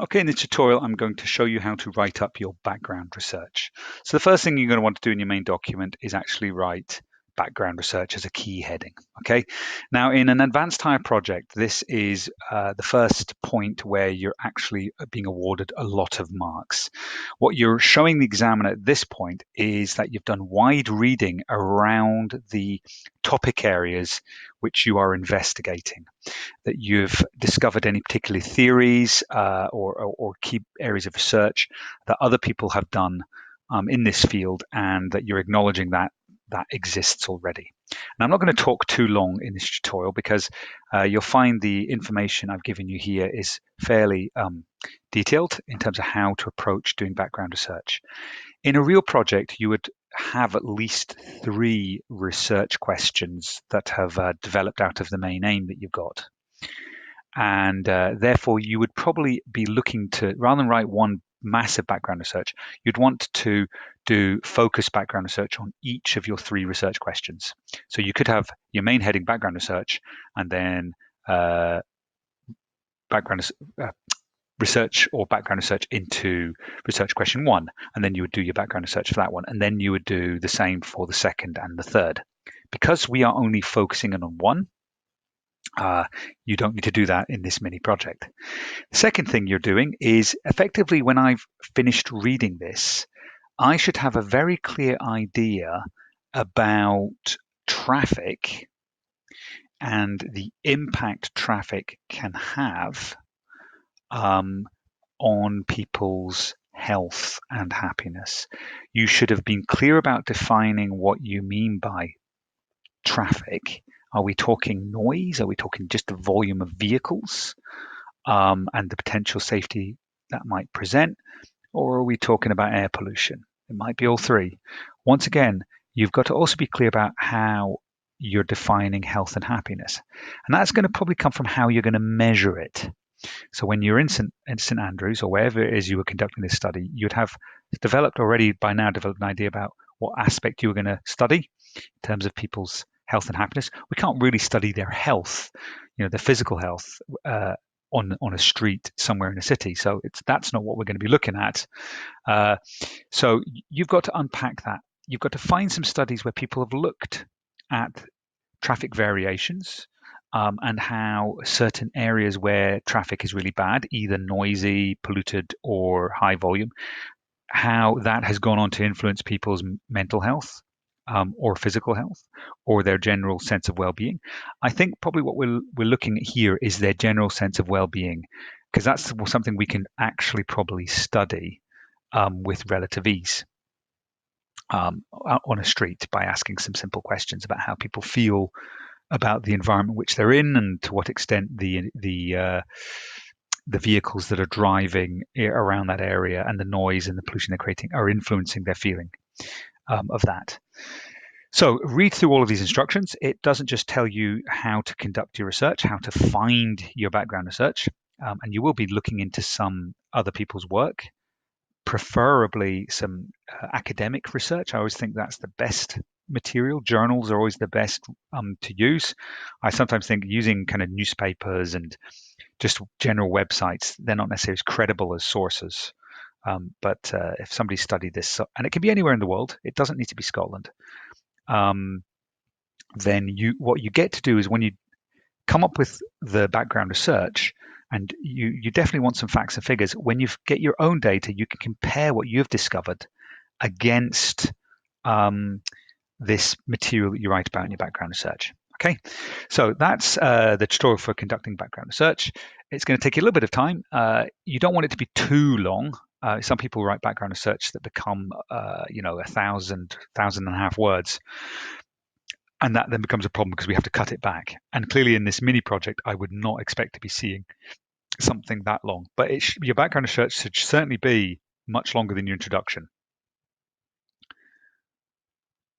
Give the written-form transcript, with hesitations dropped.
Okay, in this tutorial, I'm going to show you how to write up your background research. So the first thing you're going to want to do in your main document is actually write background research as a key heading. Okay, now in an advanced hire project, this is the first point where you're actually being awarded a lot of marks. What you're showing the examiner at this point is that you've done wide reading around the topic areas which you are investigating, that you've discovered any particular theories or key areas of research that other people have done in this field, and that you're acknowledging that that exists already. And I'm not going to talk too long in this tutorial because you'll find the information I've given you here is fairly detailed in terms of how to approach doing background research. In a real project, you would have at least 3 research questions that have developed out of the main aim that you've got. And therefore, you would probably be looking to, rather than write one massive background research, you'd want to do focused background research on each of your 3 research questions. So you could have your main heading background research, and then background research or background research into research question 1, and then you would do your background research for that one, and then you would do the same for the second and the third. Because we are only focusing on one, you don't need to do that in this mini project. The second thing you're doing is, effectively, when I've finished reading this, I should have a very clear idea about traffic and the impact traffic can have on people's health and happiness. You should have been clear about defining what you mean by traffic. Are we talking noise? Are we talking just the volume of vehicles and the potential safety that might present? Or are we talking about air pollution? It might be all 3. Once again, you've got to also be clear about how you're defining health and happiness. And that's going to probably come from how you're going to measure it. So when you're in St Andrews, or wherever it is you were conducting this study, you'd have developed an idea about what aspect you were going to study in terms of people's health and happiness. We can't really study their health, their physical health, on a street somewhere in a city. So that's not what we're going to be looking at. So you've got to unpack that. You've got to find some studies where people have looked at traffic variations and how certain areas where traffic is really bad, either noisy, polluted, or high volume, how that has gone on to influence people's mental health. Or physical health, or their general sense of well-being. I think probably what we're looking at here is their general sense of well-being, because that's something we can actually probably study with relative ease on a street by asking some simple questions about how people feel about the environment which they're in, and to what extent the vehicles that are driving around that area and the noise and the pollution they're creating are influencing their feeling of that. So read through all of these instructions. It doesn't just tell you how to conduct your research, how to find your background research, and you will be looking into some other people's work, preferably some academic research. I always think that's the best material. Journals are always the best to use. I sometimes think using kind of newspapers and just general websites, they're not necessarily as credible as sources. But if somebody studied this, and it can be anywhere in the world, it doesn't need to be Scotland, then what you get to do is, when you come up with the background research, and you definitely want some facts and figures, when you get your own data, you can compare what you've discovered against this material that you write about in your background research. Okay, so that's the tutorial for conducting background research. It's going to take you a little bit of time. You don't want it to be too long. Some people write background research that become, 1,000 and a half words. And that then becomes a problem because we have to cut it back. And clearly in this mini project, I would not expect to be seeing something that long. But your background research should certainly be much longer than your introduction.